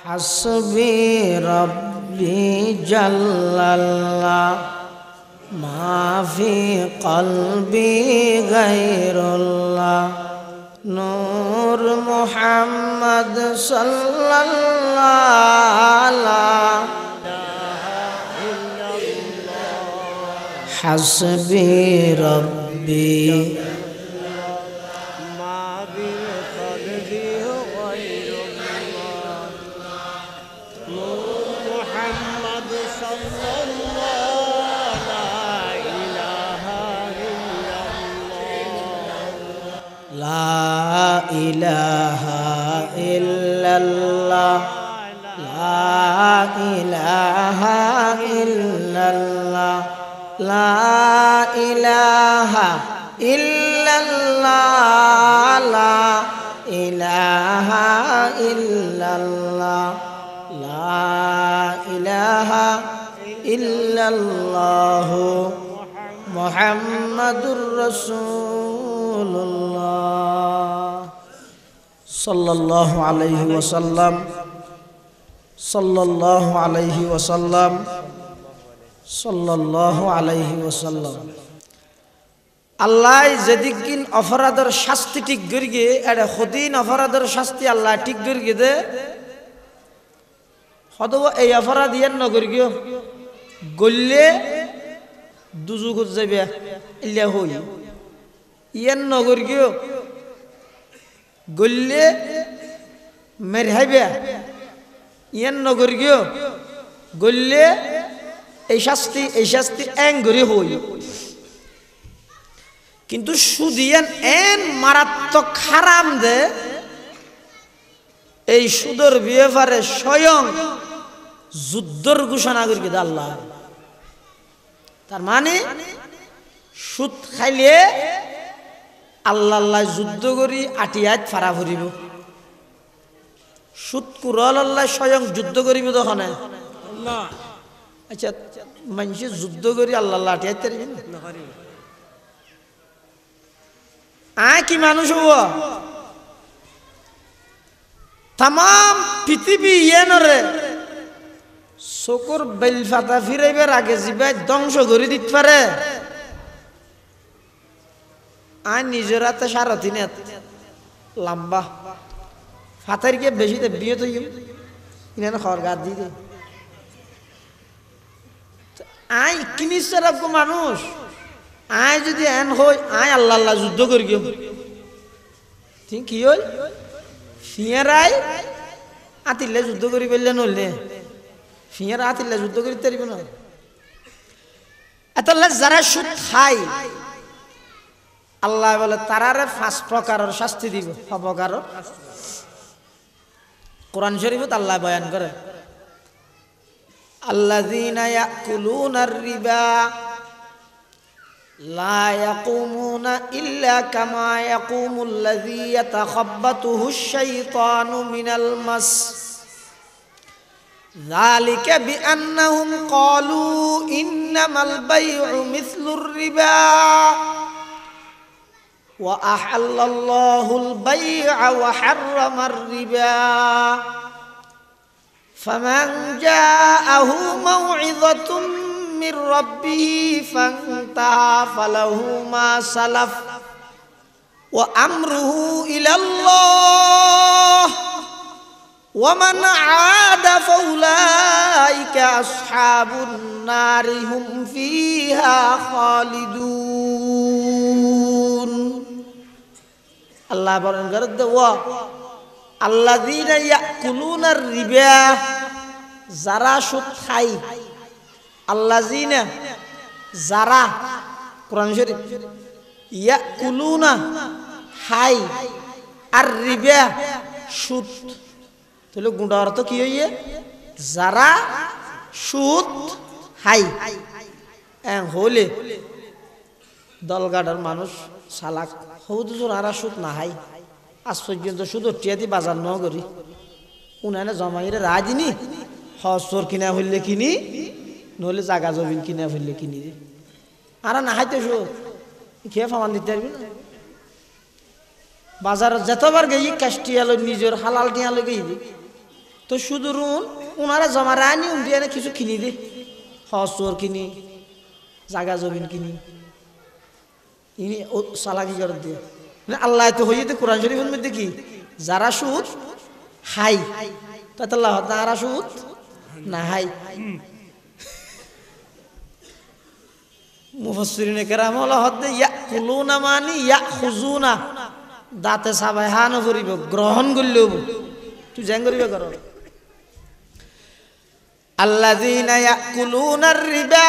হাসবি রব্বি জাল্লাল্লাহ মা ফি কলবি গায়রুল্লাহ নূর মুহাম্মদ সাল্লাল্লাহু হাসবি রব্বি لا إله إلا الله لا إله إلا الله لا إله إلا الله لا إله إلا الله لا إله إلا الله محمد رسول الله صلى الله عليه وسلم صلى الله عليه وسلم صلى الله عليه وسلم আল্লাহ যেদিন অপরাধের শাস্তি ঠিক করিয়ে এটা খুদিন অপরাধের শাস্তি আল্লাহ ঠিক করিয়ে দে হয়তো এই অপরাধ ইয়ার নগর গিয়ে গল্লে দুজুগত যাবে ইল্লা হই ইয়ার নগর গিয়ে গল্লে মেরহাইবে ইয়ার নগর গিয়ে গল্লে এই শাস্তি এং গরি হই কিন্তু সুদিয়ান এন মারাত্মক হারাম দে এই সুদর ব্যাপারে স্বয়ং যুদ্ধর ঘোষণা করি দে আল্লাহ তার মানে সুদ খাইলে আল্লাহ আল্লাহ যুদ্ধ করি আটিয়াত ফারা ভরিব সুদ কুরল আল্লাহ স্বয়ং যুদ্ধ করিব তখন আচ্ছা মানুষে যুদ্ধ করি আল্লাহ আল্লাহ আটিয়াত পারিবেন কি মানুষ হব তাম পৃথিবী ইয়েনরে চকুর বেল ফাতা ফিরাইবার আগে জিবাই ধ্বংস করে দিতে পারে নিজের হাতে সারথি নে লম্বা ফাতার গিয়ে বেশি বিয়ে তো ইনানে খড় গাছ দিয়ে দে কিনিসের মানুষ যদি এন হই আল্লাহ আল্লাহ যুদ্ধ করি গিয়ে ঠিক কি হল ফিয়ারাই আতিলে যুদ্ধ করি বললে নইলে ফিয়ারা আতিলে যুদ্ধ করি তারিব না এত যারা সুদ খায় আল্লাহ বলে তারারে 5 প্রকারের শাস্তি দিব অপকার কোরআন শরীফত আল্লাহ বয়ান করে আল্লাযীনা ইয়াকুলুনার রিবা লা ইয়াকুমুনা ইল্লা কামা ইয়াকুমুল্লাযী ইয়াতাখাব্বাতুহুশ শাইতানু মিনাল মাস যালিকা বিআন্নাহুম ক্বালু ইন্নামাল বাই'উ মিছলুর রিবা ওয়া আহাল্লাল্লাহুল বাই'a ওয়া হাররামার রিবা ফামান জাআহু মাউ'িযাতুম মির রাব্বিহি ফান্তাহা ফালাহু মা সালাফ ওয়া আমরুহু ইলাল্লাহ ওয়া মান আদা ফাউলাইকা আসহাবুন নারি হুম ফিহা খালিদুন আল্লাহ বলেন ওয়া আল্লাযীনা ইয়াকুলুনার রিবা যারা সুদ খায় আল্লাযীনা যারা কোরআন শরীফ ইয়াকুলুনা খায় আর রিবা সুদ তাহলে গুণা অর্থ কি হইয়ে যারা সুদ খায় হলে দলগাডার মানুষ সালাক হৌদুজোর আরা সুদ না খায় আজ পর্যন্ত শুধু টিয়াতি বাজার ন করি উনানে জমাইরে রাজিনি হসর কিনা হইলে কিনি নহলে জাগা জমিন কিনা হইলে কিনি আর না খাইতে সুদ খেয়ে ফামান দিতে পারবি না বাজার যতবার গেই কাস্টিয়ালো নিজের হালাল টিয়ালো গেই তো শুধু রুন ওনারা জমা রানি উন্দিয়ে কিছু কিনি দে হসর কিনি জাগা জমিন কিনি ইনি চালাকি করে দিয়ে আল্লাহ তো হইতে কোরআন শরীফের মধ্যে কি যারা সুদ হাই তাল্লাহ তারা সুদ না হাই মুফাসসিরিনে কেরাম হলো হদ্দে ইয়াকুলুনা মানি ইয়াখুজুনা দাঁতে সাবাই হানো করিব গ্রহণ করলেও তুই জ্যাং করিবে কর আল্লাযীনা ইয়াকুলুনার রিবা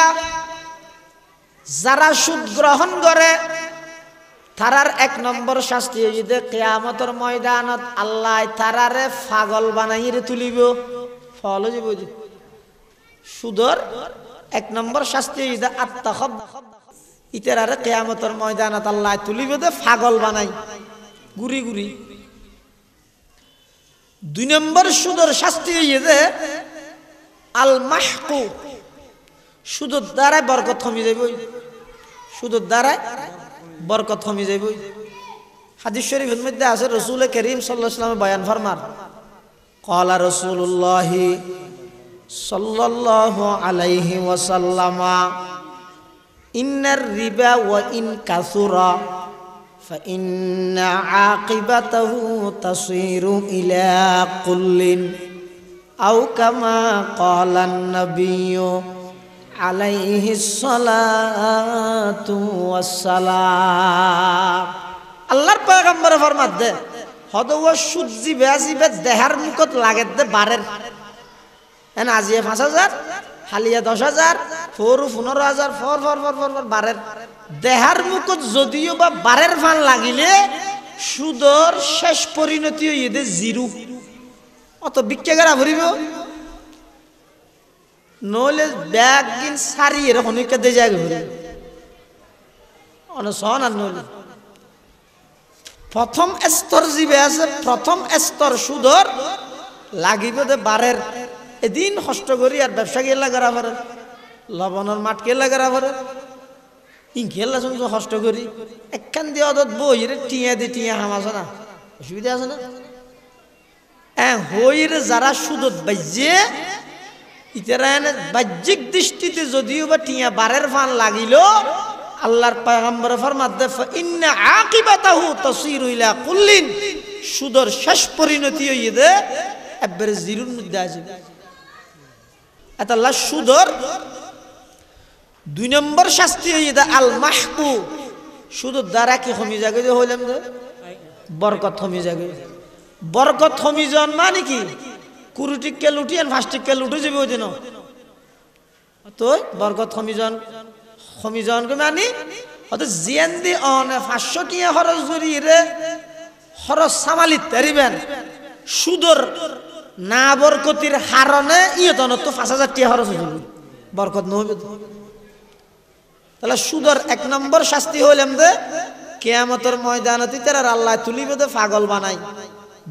যারা সুদ গ্রহণ করে তারার এক নম্বর শাস্তি হইতে কিয়ামতের ময়দানত আল্লাহ তারারে পাগল বানাইরে তুলিব ফল হইব সুদর এক নম্বর শাস্তি হইতে আত্তাখাব ইতারারে কিয়ামতের ময়দানত আল্লাহ তুলিব দে পাগল বানাই গুরি গুরি দুই নম্বর সুদর শাস্তি হইতে আল মাহকু সুদের দ্বারা বরকত কমে যাইব সুদের দ্বারা বরকত কমে যাইব হাদিস শরীফের মধ্যে আছে রাসূল করিম সাল্লাল্লাহু আলাইহি ওয়াসাল্লাম বয়ান ফরমান ক্বালা রাসূলুল্লাহ সাল্লাল্লাহু আলাইহি ওয়াসাল্লাম ইন্নার রিবা ওয়া ইন কাসুরা فإن عاقبته تصير إلى قل أو كما قال النبي عليه الصلاة والسلام আল্লাহর পয়গম্বর ফরমাত দে হদওয়া সুজি বেয়াজিবে দেহার মুকত লাগে দে বারের এন আজিয়ে 5000 হালিয়া 10000 ফোরু 15000 ফর ফর ফর ফর বারের দেহার মুকত যদিও বা বারের ফান লাগিলে সুদর শেষ পরিণতি হইতে জিরো অত বিক্কেগারা ভরিব নলে ব্যাগ গিন সারি এরকম কে দে যায় ঘুরে অন সন আর নলে প্রথম স্তর জিবে আছে প্রথম স্তর সুদর লাগিব দে বারের এদিন কষ্ট করি আর ব্যবসা গেলা করা পারে লবণের মাঠ গেলা করা পারে ইন খেলা শুনছ কষ্ট করি একখান দিয়ে অদত বই রে টিয়া দি টিয়া হামাছ না অসুবিধা আছে না হই রে যারা সুদত বাইজে ইতারা বাহ্যিক দৃষ্টিতে যদিও বা টিয়া বারের ফান লাগিল আল্লাহর পয়গম্বর ফরমাত দে ইন্না আকিবাতাহু তাসিরু ইলা কুল্লিন সুদর শেষ পরিণতি হইতে একবারে জিরুর মধ্যে আসবে এত আল্লাহ সুদর দুই নম্বর শাস্তি হইতে আল মাহকু সুদর দ্বারা কি কমি যাবে যে হইলাম যে বরকত কমি যাবে বরকত কমি জন মানে কি কুরুটিকে লুটিয়েন ফাস্টিককে লুটে যাবে ওই দিন তো বরকত কমিজন মানে হয়তো জিয়ান দি অন 500 টিয়া খরচ করি রে খরচ সামালিত তারিবেন সুদর না বরকতির হারণে ইয়তন তো 5000 টিয়া খরচ হইবে বরকত নহবে তাহলে সুদর এক নম্বর শাস্তি হইলাম যে কিয়ামতের ময়দানতে তারা আল্লাহ তুলিবে দে পাগল বানাই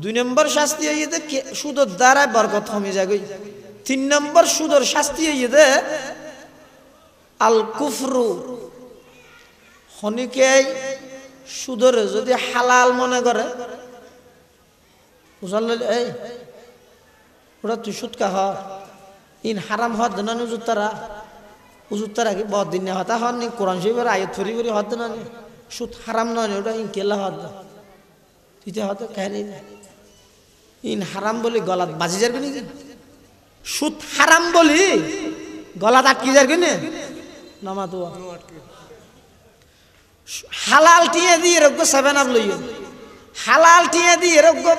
দুই নম্বর শাস্তি হইতে সুদর দ্বারা বরকত কমে যাবে তিন নম্বর সুদর শাস্তি হইতে আল কুফরু হনিকে সুদর যদি হালাল মনে করে বুঝাল এই ওরা তুই সুদ কা ইন হারাম হওয়ার দিন হুজুর কি বহুত দিন হতা হন নি কোরআন শরীফের আয়াত ফরি ফরি হত না সুদ হারাম নয় ওটা ইন কেলা হত তুই হত কাহিনী ইন হারাম বলি গলাত বাজি যাবে নাকি সুদ হারাম বলি গলাত আটকে যাবে না নামা তো হালাল টিয়ে দিয়ে এরকম 7 আপ লইয়ন হালাল টিয়ে দিয়ে এরকম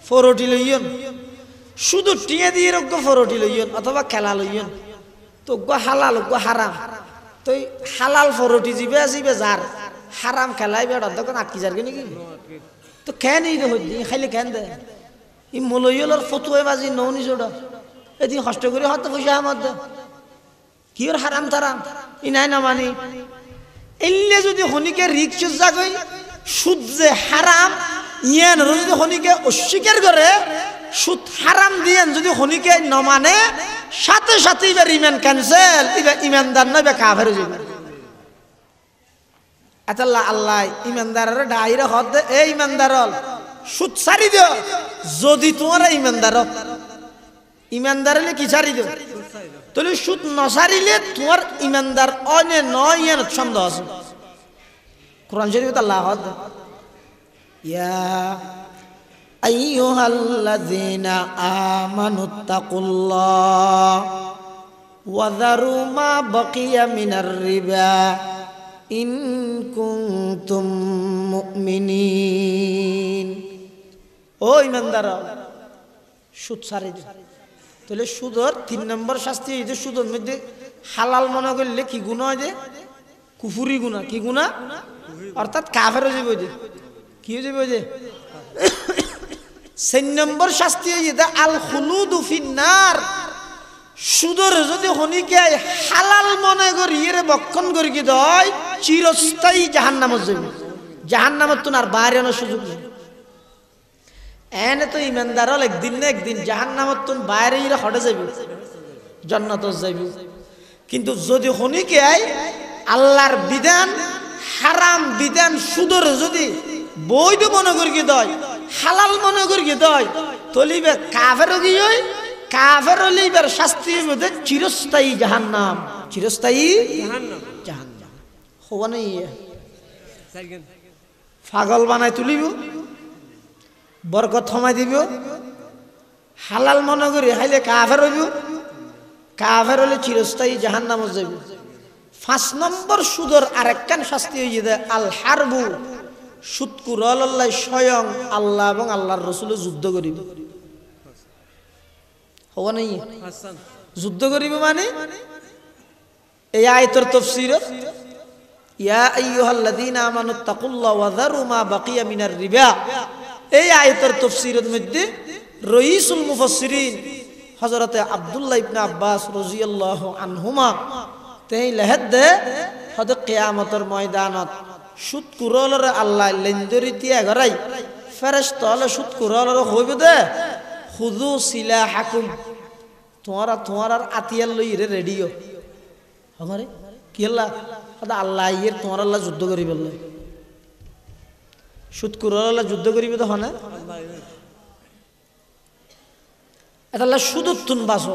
4 লইয়ন শুধু টিয়ে দিয়ে এরকম 4 লইয়ন অথবা খেলা লইয়ন তো গো হালাল গো হারাম তো হালাল 4 জিবে জিবে যার হারাম খেলাই বেড়া তখন আটকে যাবে নাকি তো কেন এই খাইলে কেন দে ই মলইয়লর ফতুয়ে বাজি নৌনি জোড়া এদিন কষ্ট করে হয়তো পয়সা আমার দে কি ওর হারাম তারাম ই নাই না মানি এলে যদি হনিকে রিক্স জাগই সুদ যে হারাম ইয়ান যদি হনিকে অস্বীকার করে সুদ হারাম দিয়েন যদি হনিকে ন মানে সাথে সাথে এবার ইমান ক্যান্সেল এবার ইমানদার নয় কাফের হয়ে যাবে আল্লাহ আল্লাহ ইমানদারের ডাইরে হদ দে এই ইমানদার সুদ ছাড়ি দিও যদি তোমার ইমানদার ইমানদার হলে কি ছাড়ি দেব তাহলে সুদ নসারিলে তোমার ইমানদার অনে নয় এর সন্দেহ আছে কোরআন শরীফে আল্লাহ ইয়া আইয়ুহাল্লাযীনা আমানুত্তাকুল্লাহ ওয়া যারু মা বাকিয়া মিনার রিবা ইন কুনতুম মুমিনিন ও ইমানদার সুদ ছাড়ি দিও তাহলে সুদর 3 নম্বর শাস্তি এই যে সুদের মধ্যে হালাল মনে করলে কি গুনাহ হয় যে কুফরি গুনাহ কি গুনাহ অর্থাৎ কাফের হয়ে যাবে যে কি হয়ে যাবে যে 4 নম্বর শাস্তি এই যে আল খুলুদু ফিন্নার সুদর যদি হনিকে হালাল মনে করি এর বক্ষণ করি কি দয় চিরস্থায়ী জাহান্নামে যাবে জাহান্নামে তো আর বাইরে আনার সুযোগ নেই এনে তো ইমানদার হল একদিন না একদিন জাহান্নামত তো বাইরে ইরা হটে যাবে জান্নাত যাবে কিন্তু যদি হনিকে আল্লাহর বিধান হারাম বিধান সুদর যদি বৈধ মনে করি কি দয় হালাল মনে করি কি দয় তলিবে কাফের গিয়ে কাফের হলিবার শাস্তি হবে চিরস্থায়ী জাহান্নাম চিরস্থায়ী জাহান্নাম হওয়া নেই পাগল বানাই তুলিব বরকত থমাই দিব হালাল মনে করি হাইলে কাফের হইব কাফের হলে চিরস্থায়ী জাহান্নামে যাইব 5 নম্বর সুদর আরেকখান শাস্তি হয়ে যায় আল হারবু সুদকুর আল্লাহ স্বয়ং আল্লাহ এবং আল্লাহর রাসূল যুদ্ধ করিব হওয়া নেই যুদ্ধ করিব মানে এই আয়াতের তাফসীরে ইয়া আইয়ুহাল্লাযীনা আমানুত্তাকুল্লাহ ওয়া যারু মা বাকিয়া মিনার রিবা এই আয়াতের তাফসীরের মধ্যে রাইসুল মুফাসসিরিন হযরত আব্দুল্লাহ ইবনে আব্বাস রাদিয়াল্লাহু আনহুমা তেই লেহদে হদ কিয়ামতের ময়দানত সুদ কুরলর আল্লাহ লেন্দরিতিয়া গরাই ফেরেশতা হলে সুদ কুরলর হইবে দে খুযু সিলাহাকুম তোমার আতিয়াল লই রে রেডিও আমারে কি আল্লাহ আল্লাহ ইয়ের তোমার আল্লাহ যুদ্ধ করি বললে সুদ কুরলা যুদ্ধ করিবে তো হনা এটা সুদুত্তুন বাসো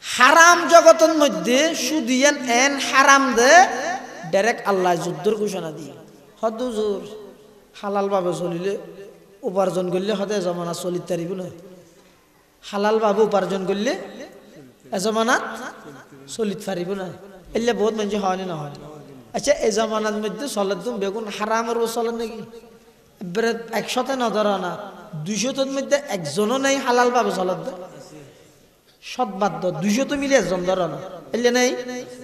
হারাম জগতের মধ্যে সুদিয়ান এন হারাম দে ডাইরেক্ট আল্লাহ যুদ্ধের ঘোষণা দিয়ে হদ হুজুর হালাল ভাবে চলিলে উপার্জন করলে হদে জমানা চলিতে পারিব না হালাল ভাবে উপার্জন করলে জমানাত চলিতে পারিব না এলে বহুত মানুষ হয় না হয় আচ্ছা এই জমানার মধ্যে চলে তুমি বেগুন হারামের চলে নাকি এবারে 100তে না ধরা না 200-এর মধ্যে একজনও নেই হালাল ভাবে চলে সৎবাদ্য 200 মিলে একজন ধরা না এলে নেই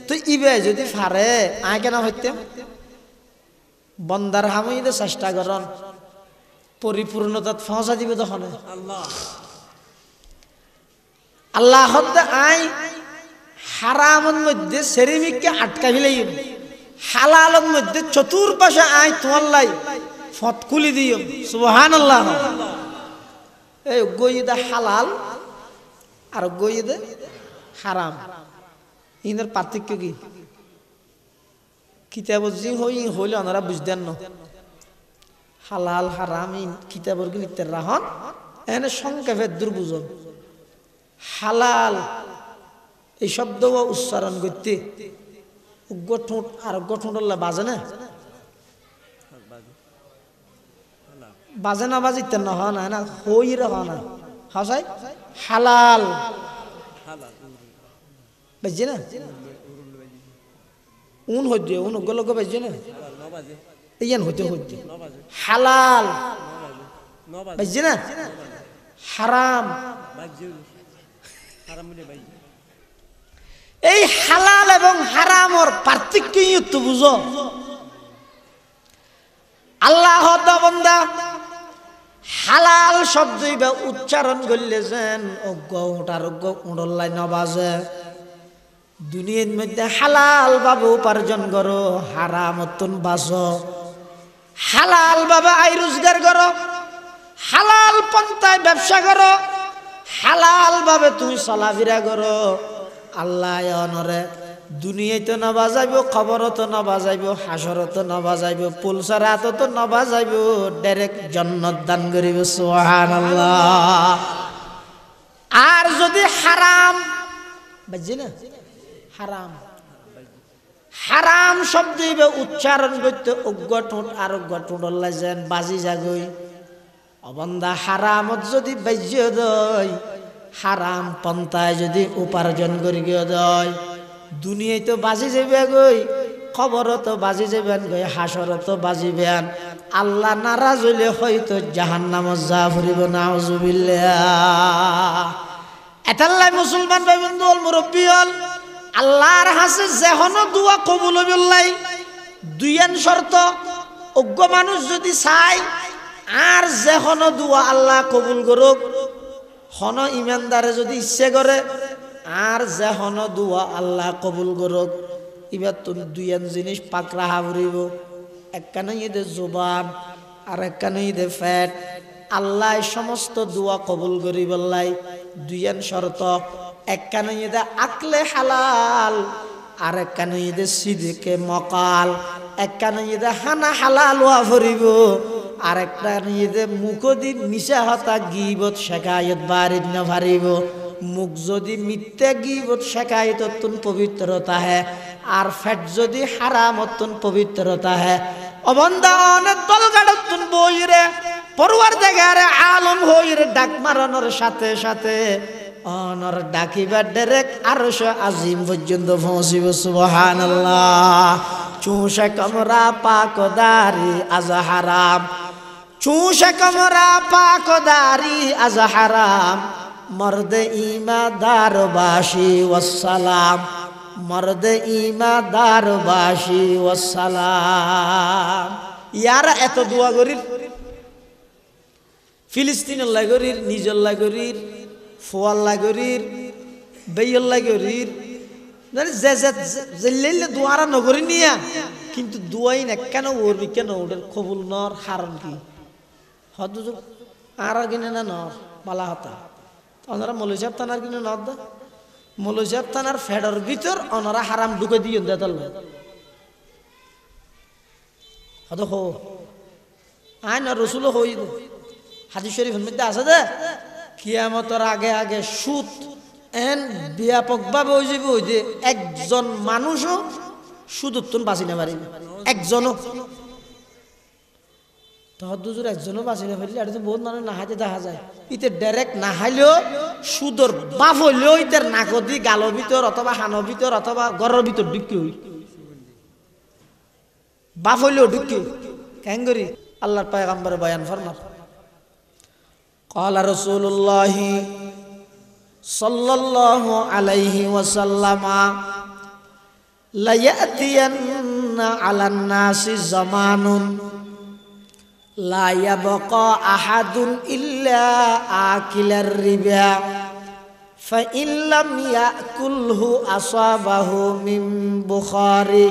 তো ইবে যদি ফারে আয় কেন হইতাম বন্দার হামিদে চেষ্টা করন পরিপূর্ণতা পৌঁছা দিবে তখন আল্লাহ আই হারামের মধ্যে সেরিমিককে আটকা ফেলাই হালালের মধ্যে চতুর্পাশে আই তোমার লাই ফত খুলি দিও সুবহানাল্লাহ এই গইদা হালাল আর গইদা হারাম ইনের পার্থক্য কি কিতাব জি হইলে ওনারা বুঝদেন না হালাল হারাম ইন কিতাবর কি লিখতে রাহন এনে সংক্ষেপে দুর্বুঝন হালাল এই শব্দ উচ্চারণ করতে গঠন আর গঠন বাজে না বাজে না বাজিতে না হয় না হই রে হয় না হাসাই হালাল বুঝছে না উন হইতে উন গলক বুঝছে না ইয়ান হইতে হইতে হালাল বুঝছে না হারাম এই হালাল এবং হারামর পার্থক্য তো বুঝো আল্লাহ বান্দা হালাল শব্দ উচ্চারণ করলে যেন উড়ল্লাই নবাজে দুনিয়ার মধ্যে হালাল ভাবে উপার্জন করো হারামতন বাঁচো হালাল ভাবে আয় রোজগার করো হালাল পন্থায় ব্যবসা করো হালাল ভাবে তুমি চলাফেরা করো আল্লাহ অনরে দুনিয়াতে না বাজাইব খবরত না বাজাইব হাসরত না বাজাইব পুলসারাত তো না বাজাইব ডাইরেক্ট জান্নাত দান করিব সুবহানাল্লাহ আর যদি হারাম বুঝছি না হারাম হারাম শব্দ উচ্চারণ করতে অজ্ঞ ঠোঁট আর অজ্ঞ ঠোঁট যেন বাজি জাগই অবন্দা হারামত যদি বাজ্য দয় হারাম পন্থায় যদি উপার্জন করি গিয়ে দয় দুনিয়ায় তো বাজি যাবে গই খবরও তো বাজি যাবেন গই হাসরও তো বাজিবেন আল্লাহ নারাজ হইলে হয়তো জাহান্নামত যা ফুরিব নাউজুবিল্লাহ এটাল্লাই মুসলমান ভাই বন্ধু হল মুরব্বী হল আল্লাহর হাসে যেহনো দোয়া কবুল হইবল্লাই দুইয়ান শর্ত অজ্ঞ মানুষ যদি চায় আর যেহনো দোয়া আল্লাহ কবুল করুক হন ইমানদারে যদি ইচ্ছে করে আর যেহনো দোয়া আল্লাহ কবুল করুক এবার তুমি দুইয়ান জিনিস পাক রাহা ফুরিব একখানে ঈদে জোবান আর একখানে ঈদে ফ্যাট আল্লাহ সমস্ত দোয়া কবুল করি বললাই দুইয়ান শর্ত একখানে ঈদে আকলে হালাল আর একখানে ঈদে সিদিকে মকাল একখানে ঈদে হানা হালাল হওয়া ফুরিব আর একটা ঈদে মুখদি মিশা হতা গিবত শেখায়ত বাড়িত না ফারিব মুখ যদি মিথ্যা গিবত শেখায়ত তুন পবিত্রতা হে আর ফ্যাট যদি হারামতন পবিত্রতা হে অবন্দা অনেক দলগাড়তুন বইরে পরওয়ার দেখারে আলম হইরে ডাক মারানোর সাথে সাথে অনর ডাকিবার ডাইরেক্ট আরশ আজিম পর্যন্ত পৌঁছিব সুবহানাল্লাহ চুষে কমরা পাকদারি আজ হারাম চুষে কমরা পাকদারি আজ হারাম মর্দে ইমাদার বাসি ওয়াসসালাম মর্দে ইমাদার বাসি ওয়াসসালাম ইয়ারা এত দোয়া করির ফিলিস্তিনের লাগরির নিজের লাগরির ফোয়াল লাগরির বেইয়ের লাগরির যে যে দোয়ারা নগরী নিয়া কিন্তু দোয়াই না কেন ওরবি কেন ওদের কবুল নর হারণ কি হদ আর কিনে না নর মালা হতা ওনারা মৌলভী সাহেব থানার কিনে নদ দা মৌলভী সাহেব থানার ফেডার ভিতর ওনারা হারাম ঢুকে দিয়ে দেতাল হদ হো আয় না রসুল হই হাদিস শরীফের মধ্যে আছে দে কিয়ামতের আগে আগে সুদ এন ব্যাপকভাবে হয়ে যাবে ওই যে একজন মানুষও সুদ উত্তন বাঁচি না পারি একজনও তখন দুজোর একজনও বাঁচি না পারলে এটা তো বহুত মানুষ না হাইতে দেখা যায় ইতে ডাইরেক্ট না হাইলেও সুদর বাপ হইলেও ইতার নাকদি গালোর ভিতর অথবা হানোর ভিতর অথবা গড়ের ভিতর ঢুকি হই বাপ হইলেও ঢুকি কেন করি আল্লাহর পয়গম্বর বয়ান ফরমান قال رسول الله صلى الله عليه وسلم لا يأتين على الناس زمان لا يبقى أحد إلا آكل الربا فإن لم يأكله أصابه من بخار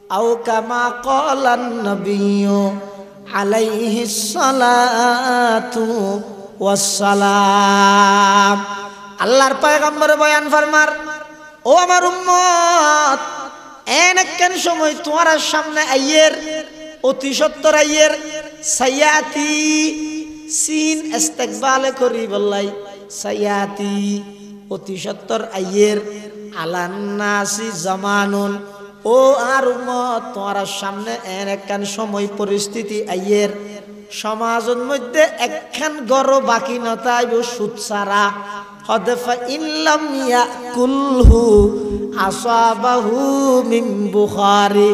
أو كما قال النبي عليه الصلاة والسلام আল্লাহর পয়গম্বর বয়ান ফরমার ও আমার উম্মত এনেকন সময় তোমার সামনে আইয়ের অতি সত্তর আইয়ের সায়াতি সিন ইস্তেকবাল করি বললাই সায়াতি অতি সত্তর আইয়ের আলান্নাসি জামানুন ও আর উম্মত তোমার সামনে এনেকন সময় পরিস্থিতি আইয়ের সমাজের মধ্যে একখান গড় বাকি নতাইব সুদ সারা হদফা ইল্লাম ইয়াকুলহু আসাবাহু মিন বুখারী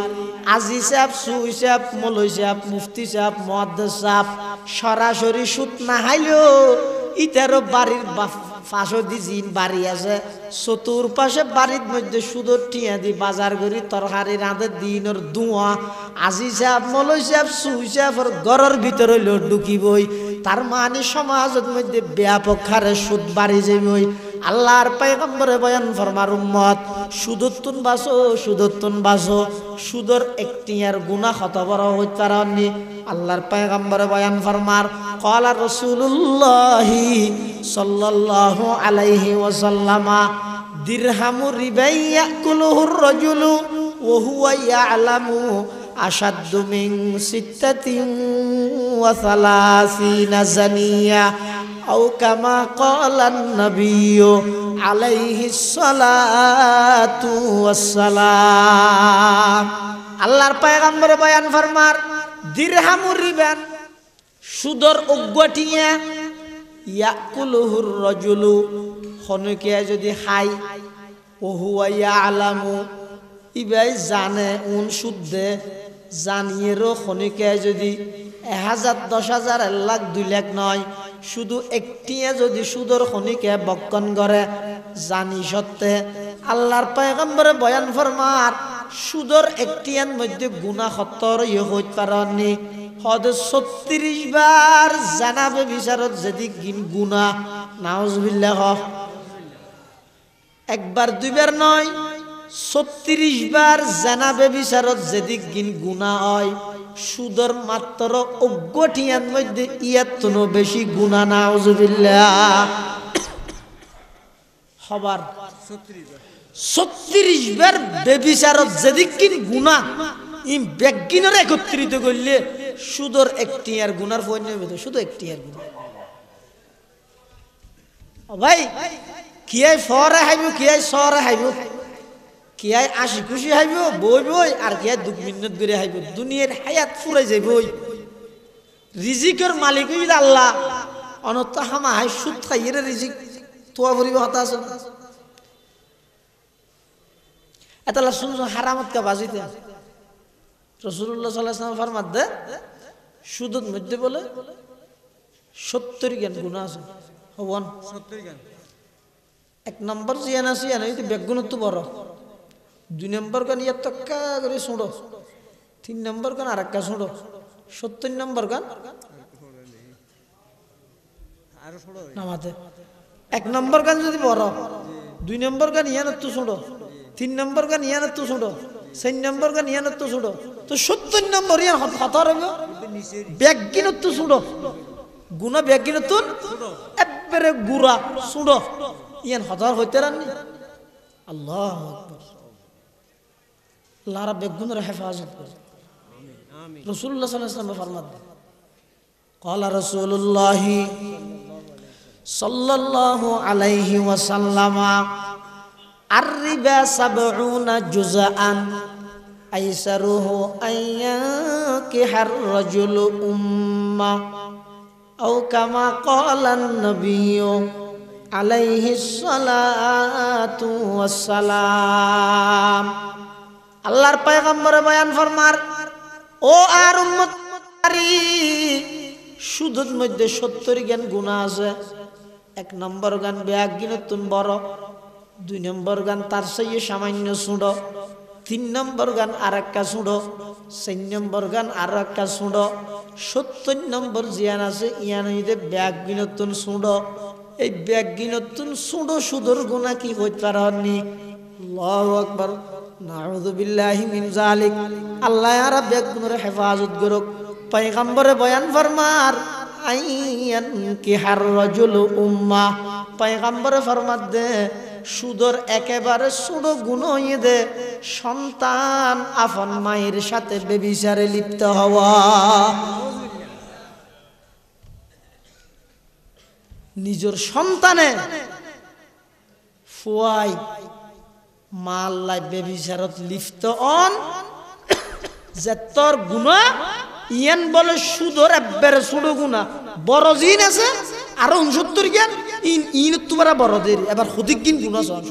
আজি সাহেব সুই সাহেব মৌলভী সাহেব মুফতি সাহেব মুহাদ্দিস সাহেব সরাসরি সুদ না হাইলেও ইতারও বাড়ির পাশে জিন বাড়ি আছে চতুর্পাশে বাড়ির মধ্যে সুদর টিয়া দি বাজার করি তরকারি রাঁধে দিনের ধোঁয়া আজি সাহেব মৌলভী সাহেব সুই সাহেবের ঘরের ভিতরে ঢুকিবই তার মানে সমাজের মধ্যে ব্যাপক হারে সুদ বাড়ি যাবই আল্লাহর পয়গম্বরে বয়ান ফরমার উম্মত সুদত্তুন বাসো সুদর একটিয়ার গুনাহ কত বড় হইতে পারেনি আল্লাহর পয়গম্বরে বয়ান ফরমার ক্বালা রাসূলুল্লাহি সাল্লাল্লাহু আলাইহি ওয়াসাল্লাম দিরহামু রিবাই ইয়াকুলুহুর রাজুলু ওয়া হুয়া ইয়ালামু আশাদ্দু মিন সিত্তাতিন ওয়া সালাসিনা জানিয়া আও কামা ক্বালান নাবিয়্যু আলাইহিস সালাতু ওয়াস সালাম। আল্লাহর পয়গম্বর বয়ান ফরমার দিরহামুর রিবান সুদর উগ্গটিয়া ইয়াকুলুহুর রাজুলু খনকে যদি খাই ও হুয়া ইয়ালামু ইবাই জানে উন শুদ্ধে জানিয়েরও খনিকে যদি 1000 10,000 1 লাখ 2 লাখ নয় শুধু একটিয়ে যদি সুদর খনিকে বক্ষণ করে জানি সত্ত্বে আল্লাহর পয়গম্বরে বয়ান ফরমার সুদর একটিয়ার মধ্যে গুনাহ 70 হইতে পারেনি হদ 36 বার জানাবে বিচারত যদি গুনাহ নাউজুবিল্লাহ একবার দুইবার নয় 36 বার জানাবে বিচারত যদি গুনাহ হয় সুদর মাত্র 1 মধ্যে ইয়াত্তনো বেশি গুনাহ নাউজুবিল্লাহ খবর 36 বার বেবিচারত যদি গুনাহ ইম বেগিনরে একত্রিত করলে সুদর একটিয়ার গুনার ফোন নেবে তো শুধু একটিয়ার গুনাহ ও ভাই কিয়াই ফরে হাইবো কিয়াই সরে হাইবো কিয়াই আশি খুশি হাইবো বই বই আর কিয়াই 2 মিনিট ধরে হাইবো দুনিয়ার হায়াত ফুরাই যাইব রিজিকের মালিক হইল আল্লাহ অনত হামা হাই সুদ খাইয়ে রিজিক তোয়া ভরিব হতা আছে এতলা শুনছো হারামত কা বাজিতে রাসূলুল্লাহ সাল্লাল্লাহু আলাইহি ওয়াসাল্লাম ফরমাত দে সুদের মধ্যে বলে 70 জ্ঞান গুনাহ আছে হওয়ান 70 জ্ঞান এক নম্বর জিয়ান আছে না এই বেগুনত বড় দুই নম্বর গান ইয়া তক্কা করে শুনো তিন নম্বর গান আরেকটা শুনো 70 নম্বর গান আর শুনো নামাতে এক নম্বর গান যদি বড় দুই নম্বর গান ইয়া না তো শুনো তিন নম্বর গান ইয়া না তো শুনো চার নম্বর গান ইয়া না তো শুনো তো 70 নম্বর ইয়া হতা হবে বেগিনত তো শুনো গুনা বেগিনত একবারে গুরা শুনো ইয়ান হতার হইতে রানি আল্লাহু আকবার আল্লাহ রাব্বে গুনার হেফাজত করে আমিন রাসূলুল্লাহ সাল্লাল্লাহু আলাইহি ওয়াসাল্লাম ফরমান قال رسول الله صلى الله عليه وسلم الربا 70 جزءا ايسره ان ينكح الرجل امه او كما قال النبي আলাইহিস সালাতু ওয়াস সালাম। আল্লাহর পয়গম্বর বয়ান ফরমার ও আর উম্মতরি সুদের মধ্যে 70 জ্ঞান গুনাহ আছে এক নম্বর গান বেয়াগিনতুন বড় দুই নম্বর গান তার চেয়ে সামান্য ছোট তিন নম্বর গান আরেকটা ছোট চার নম্বর গান আরেকটা ছোট 70 নম্বর জিয়ান আছে ইয়ান হইতে বেয়াগিনতুন ছোট এই বেগিনতুন সুদো সুদর গুনাহ কি হইতে পারেনি আল্লাহু আকবার নাউযু বিল্লাহি মিন যালিক আল্লাহ আর বেগুনের হেফাজত করুক পয়গম্বরে বয়ান ফরমার আইয়ান কি হার রাজুল উম্মা পয়গম্বরে ফরমাত দে সুদর একেবারে সুদো গুনাহ হইয়ে দে সন্তান আপন মায়ের সাথে ব্যভিচারে লিপ্ত হওয়া নিজের সন্তানে ফুয়াই মাল্লাই বেবিচারত লিপ্ত অন যে তোর গুনাহ ইয়ান বলে সুদর একবারে ছোট গুনাহ বড় জিন আছে আর 69 জ্ঞান ইন তোমরা বড়দের এবার খুদিক দিন গুনাহ সন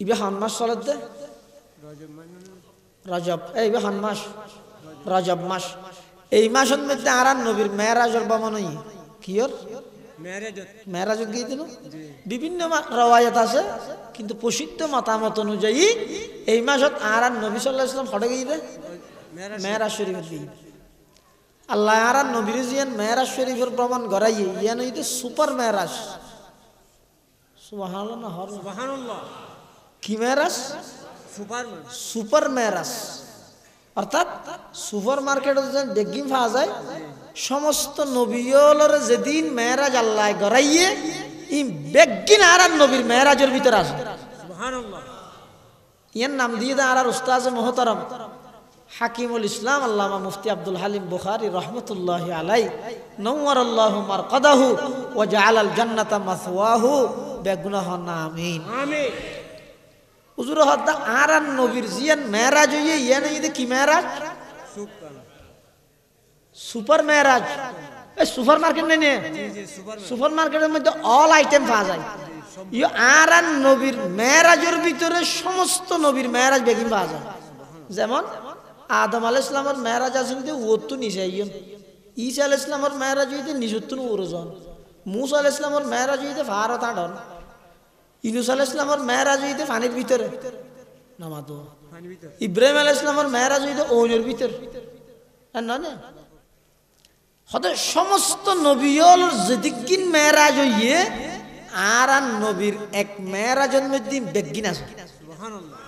ইবে হান মাস চলে দে রজব এই বে হান মাস রজব মাস এই মাসের মধ্যে আরান নবীর মেরাজের বমনই কিয়র মেরাজ গিয়েছিল বিভিন্ন রওয়ায়াত আছে কিন্তু প্রসিদ্ধ মতামত অনুযায়ী এই মাসত আর নবী সাল্লাল্লাহু আলাইহি ওয়াসাল্লাম ফটে গিয়ে মেরাজ শরীফের গিয়ে আল্লাহ আর নবীর জিয়ান মেরাজ শরীফের প্রমাণ গড়াইয়ে ইয়ান হইতে সুপার মেরাজ সুবহানাল্লাহ না সুবহানাল্লাহ কি মেরাজ সুপার মেরাজ অর্থাৎ সুপার মার্কেটে যে বেগিম পাওয়া যায় সমস্ত নবীর যেদিন মেরাজ আল্লাহ গড়াইয়ে ই বেগিন আর নবীর মেরাজের ভিতরে আছে সুবহানাল্লাহ ইয়ার নাম দিয়ে দা আর উস্তাদ মুহতারাম হাকিমুল ইসলাম আল্লামা মুফতি আব্দুল হালিম বুখারী রহমতুল্লাহি আলাই নওয়ারাল্লাহু মারকাদাহু ওয়া জাআলাল জান্নাতা মাসওয়াহু বেগুনাহ আমিন আমিন হুজুর হদ্দা আরান নবীর জিয়ান মেরাজ হইয়ে ইয়ানে ইদে কি মেরাজ সুপার মেরাজ এই সুপার মার্কেট নেই নে সুপার মার্কেটের মধ্যে অল আইটেম পাওয়া যায় ইয়ে আরান নবীর মেরাজের ভিতরে সমস্ত নবীর মেরাজ বেগিন পাওয়া যায় যেমন আদম আলাইহিস সালামের মেরাজ আছে যে ওতো নিচে আইয়ন ঈসা আলাইহিস সালামের মেরাজ হইতে নিচুতুন ওরজন মুসা আলাইহিস সালামের মেরাজ হইতে ভারত আডন ইউনূস আলাইহিস সালামের মেরাজ হইতে পানির ভিতরে নামাতো ইব্রাহিম আলাইহিস সালামের মেরাজ হইতে ওনের ভিতরে না না হতে সমস্ত নবীর যেদিকিন মেরাজ হইয়ে আরান নবীর এক মেরাজের মধ্যে বেগিন আছে সুবহানাল্লাহ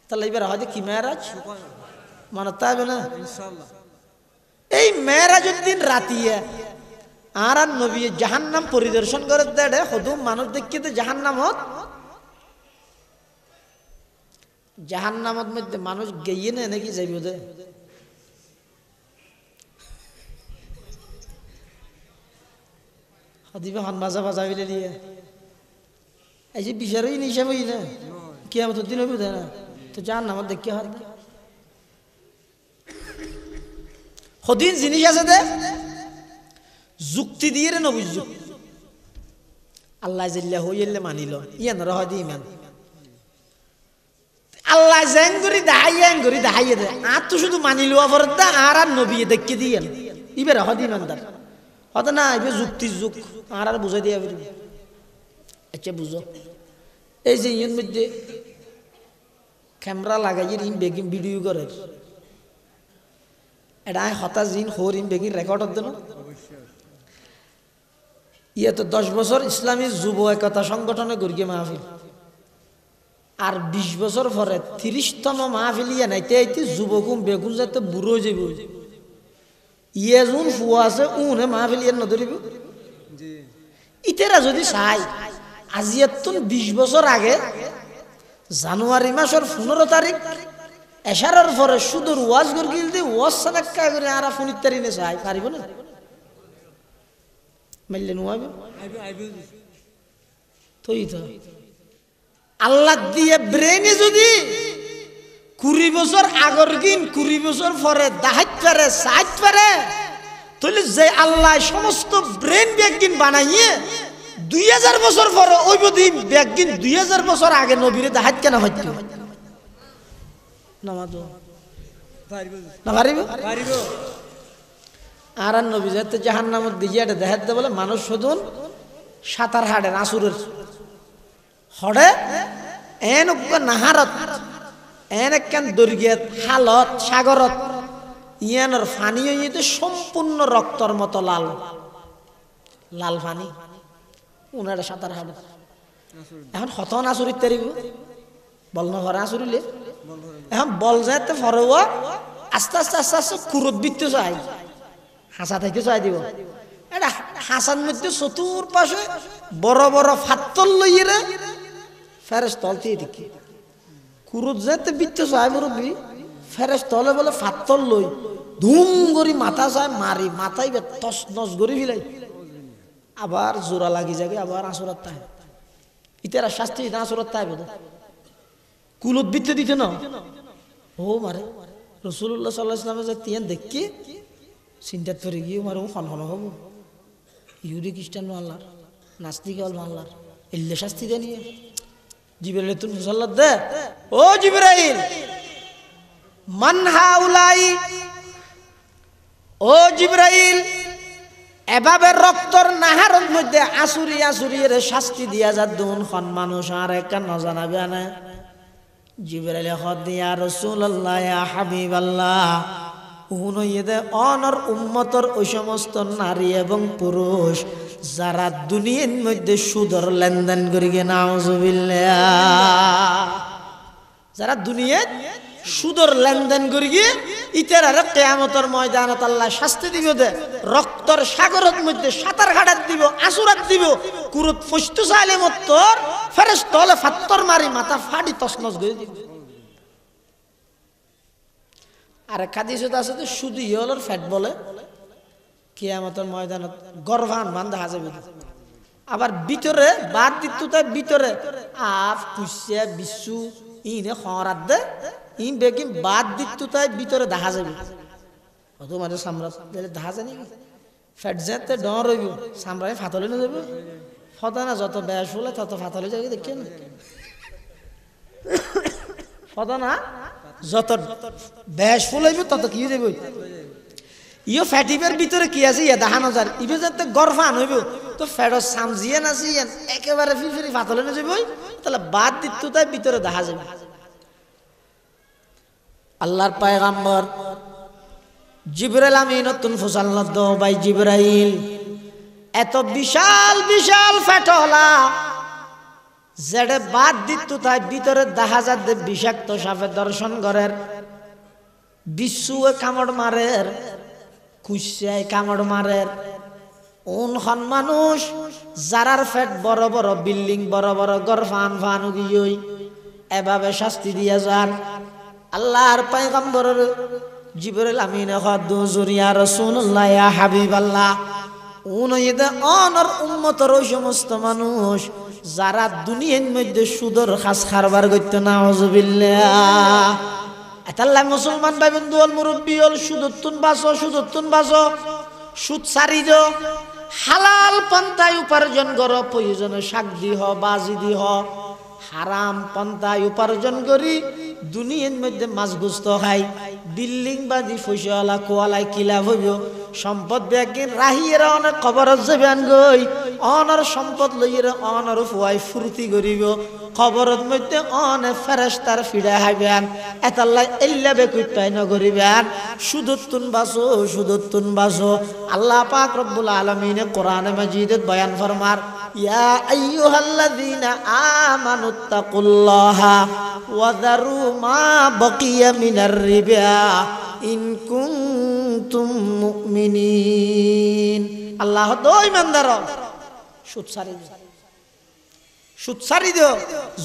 তাহলে এবার হয়তো কি মেরাজ মানতে হবে না ইনশাআল্লাহ এই মেরাজের দিন রাতিয়ে আরান নবী জাহান্নাম পরিদর্শন করে দেড়ে হদুম মানুষ দেখিতে জাহান্নামত জাহান্নামত মধ্যে মানুষ গিয়ে না নাকি যাইব দে হদিবে হন বাজা বাজা বিলে দিয়ে এই যে বিচারই নিশাব হই না কিয়ামত দিন হবে না তো জাহান্নামত দেখি হাত হদিন জিনিস আছে দে যুক্তি দিয়ে রে নবী যুক্তি আল্লাহ জিল্লা হইলে মানিল ইয়ান রহদি ইমান আল্লাহ জেঙ্গুরি দাহাইয়ে দে আর তো শুধু মানিল পরে দা আর নবী দেখকে দিয়েন ইবে রহদি ইমানদার হতো না ইবে যুক্তি যুগ আর বুঝাই দিয়া বেরি আচ্ছা বুঝো এই যে ইয়ের মধ্যে ক্যামেরা লাগাইয়ে ইন বেগিন ভিডিও করে এটা হতাশ জিন হোর ইন বেগিন রেকর্ড হতো না ইয়ে তো 10 বছর ইসলামী যুব একতা সংগঠনে গড়িয়ে মাহফিল আর 20 বছর পরে 30তম মাহফিল ইয়ে নাইতে আইতে যুবকুম বেগুন যাতে বুড়ো যাব ইয়ে জুন ফুয়া আছে উনে মাহফিল ইয়ে নধরিব ইতেরা যদি চাই আজি এতন 20 বছর আগে জানুয়ারি মাসের 15 তারিখ এশারের পরে সুদূর ওয়াজ গরগিল দি ওয়াজ সাদাক্কা করে আর ফোনিত তারিনে চাই পারিব না মাইলে নুয়াবে তোই তো আল্লাহ দিয়ে ব্রেনে যদি 20 বছর আগর গিন 20 বছর পরে দাহাত পারে সাইত পারে তাহলে যে আল্লাহ সমস্ত ব্রেন ব্যাগিন বানাইয়ে 2000 বছর পরে ওই বদি ব্যাগিন 2000 বছর আগে নবীরে দাহাত কেন হইতো নামাজো না পারিব পারিব আর নবী যাতে জাহান্নামত দিয়ে এটা দেখাতে বলে মানুষ শুধুন সাঁতার হাড়ে আসুরের হড়ে এন নাহারত এন একখান দৈর্ঘ্যত হালত সাগরত ইয়ানোর ফানি হইতে সম্পূর্ণ রক্তর মতো লাল লাল ফানি উনারে সাঁতার হাড়ে এখন হতন আসুরিত তারিব বল না ঘরে আসুরিলে এখন বল যাতে ফরোয়া আস্তে আস্তে আস্তে আস্তে কুরত বৃত্ত চাই হাসা থেকে চাই দিব এটা হাসার মধ্যে চতুর পাশে বড় বড় ফাত্তল লইয়ে ফেরেস তলতে দেখি কুরুত যেতে বৃত্ত চাই মুরব্বী ফেরেস তলে বলে ফাত্তল লই ধুম করি মাথা চায় মারি মাথায় তস নস করি ফিলাই আবার জোড়া লাগি যাবে আবার আসরাত তাই ইতারা শাস্তি না আসরাত তাই বোধ কুলত বৃত্ত দিতে না ও মারে রাসূলুল্লাহ সাল্লাল্লাহু আলাইহি ওয়াসাল্লাম যে তিয়ান দেখি চিন্তাত পড়ে গিয়ে মারো হন হন হব ইহুদি খ্রিস্টান আল্লাহর নাস্তিক আল্লাহর এল্লে শাস্তি দেনি জিবরাইল তুমি সাল্লাত দে ও জিবরাইল মান হাউলাই ও জিবরাইল এভাবে রক্তর নাহারের মধ্যে আসুরি আসুরি এর শাস্তি দিয়া যাদুন খন মানুষ আর একটা ন জানাবে না জিবরাইল হদ ইয়া রাসূলুল্লাহ ইয়া হাবিবাল্লাহ উনইদে অনর উম্মতর ওই সমস্ত নারী এবং পুরুষ যারা দুনিয়ার মধ্যে সুদর লেনদেন করি গে নাউযুবিল্লাহ যারা দুনিয়ায় সুদর লেনদেন করি গিয়ে ইতারারে কিয়ামতের ময়দানত আল্লাহ শাস্তি দিব দে রক্তর সাগরের মধ্যে সাঁতার কাটাত দিব আসুরাত দিব কুরত ফস্তু চাইলে মত্তর ফেরেশতা হলে ফাত্তর মারি মাথা ফাড়ি তছনছ করে দিব আর এক হাদিসত আছে যে শুধু ইয়লর ফ্যাট বলে কিয়ামতের ময়দানত গর্ভান মান দেখা যাবে। আবার ভিতরে বাদ দিত তাই ভিতরে আফ কুসিয়া বিশ্বু ইনে খরাত দে ইন বেকিম বাদ দিত তাই ভিতরে দেখা যাবে। অত মানে সামরা দেখা যায় নাকি ফ্যাট যেতে ডর হইব সামরায় ফাতলে না যাবে ফতা না যত ব্যাস হলে তত ফাতলে যাবে দেখে না ফতা না যত ব্যাস ফুল হইব তত কি যাবে ইও ফ্যাটিভের ভিতরে কি আছে ইয়া দেখানো যায় ইবে যাতে গর্ভান হইব তো ফ্যাটও সামজিয়ে নাচিয়েন একেবারে ফিরফিরি ফাতলে না যাবে তাহলে বাদ দিত তাই ভিতরে দেখা যাবে। আল্লাহর পয়গম্বর জিবরাইল আমিন নতুন ফুসাল নদ্দ ভাই জিবরাইল এত বিশাল বিশাল ফ্যাটলা যেটা বাদ দিত তাই ভিতরে দেখা যাচ্ছে বিষাক্ত সাপে দর্শন করের বিশ্বয়ে কামড় মারের কুশিয়ায় কামড় মারের ওনখন মানুষ যারার ফ্যাট বড় বড় বিল্ডিং বড় বড় ঘর ফান ফান গিয়ে এভাবে শাস্তি দিয়ে যান। আল্লাহর পয়গম্বরের জিবরাইল আমিন খাদু জুরিয়া রাসূলুল্লাহ ইয়া হাবিবাল্লাহ উনইদে অনর উম্মতের ওই সমস্ত মানুষ যারা দুনিয়ার মধ্যে সুদর খাস খারবার করতে নাউজুবিল্লাহ এতাল্লাহ মুসলমান ভাই বন্ধু অল মুরব্বী অল সুদতুন বাসো সুদ সারি দো হালাল পন্থায় উপার্জন করো প্রয়োজনে শাক দিহ বাজি দিহ হারাম পন্থায় উপার্জন করি দুনিয়ার মধ্যে মাছ গুস্ত খাই বিল্ডিং বাজি ফসলা কোয়ালাই কিলা হইব সম্পদ ব্যাগিন রাহিয়েরা অনেক খবরত যাবেন গই অনর সম্পদ লইয়ের অনর ফুয়াই ফুর্তি করিব খবরত মধ্যে অনেক ফেরেশতার ফিরে হাইবেন এতাল্লাই এল্লা বেকুইতাই নগরিবেন সুদতুন বাসো আল্লাহ পাক রব্বুল আলামিন কোরআনে মাজিদে বয়ান ফরমার ইয়া আইয়ুহাল্লাযীনা আমানুত্তাকুল্লাহা ওয়া যারু মা বাকিয়া মিনার রিবা ইন কুনতুম মুমিনিন। আল্লাহ তো ইমানদার সুদ সারি দিও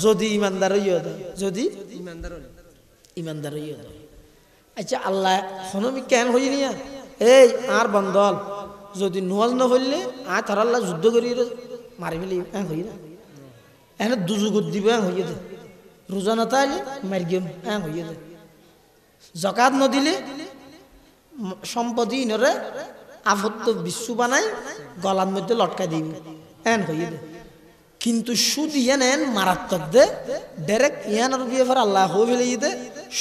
যদি ইমানদার হইও যদি ইমানদার হইও। আচ্ছা আল্লাহ হনমি কেন হই নিয়া এই আর বন্দল যদি নোয়াজ না হইলে আর তার আল্লাহ যুদ্ধ করি মারি ফেলি হই না এনে দুজুগুত দিব হইয়ে দে রোজা না তাইলে মারি গিয়ে হইয়ে দে জাকাত নদিলে সম্পত্তি ইনরে আফত্ত বিশ্ব বানাই গলার মধ্যে লটকাই দিবি এন হইয়ে দে। কিন্তু সুদ ইয়ান এন মারাত্মক দে ডাইরেক্ট ইয়ানোর বিয়ে ফের আল্লাহ হয়ে ফেলে দে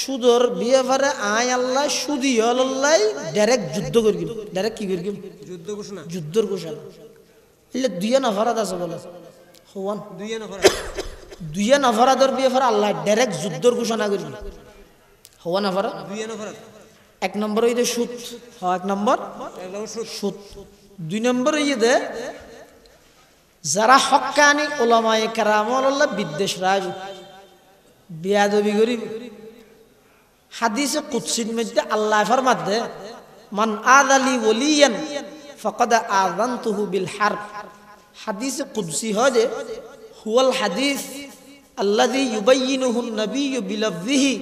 সুদর বিয়ে ফেরে আয় আল্লাহ সুদি হল্লাই ডাইরেক্ট যুদ্ধ করি ডাইরেক্ট কি করি যুদ্ধর ঘোষণা এলে দুইয়া নফরাদ আছে বলে হওয়ান দুইয়া নফরাদর বিয়ে ফের আল্লাহ ডাইরেক্ট যুদ্ধর ঘোষণা করি হওয়া নফরাদ এক নম্বর হইতে সুদ এক নম্বর সুদ দুই নম্বর হইতে যারা হক্কানি উলামায়ে কেরাম আল্লাহ বিদ্বেষ রাজ বিয়াদবি গরিব হাদিসে কুদসির মধ্যে আল্লাহ ফরমাত দে মান আযালি ওলিয়ান ফাকাদ আযানতুহু বিল হারব। হাদিসে কুদসি হয় যে হুয়াল হাদিস আল্লাযী ইউবাইয়িনুহু আন-নাবিয়্যু বিলফযিহি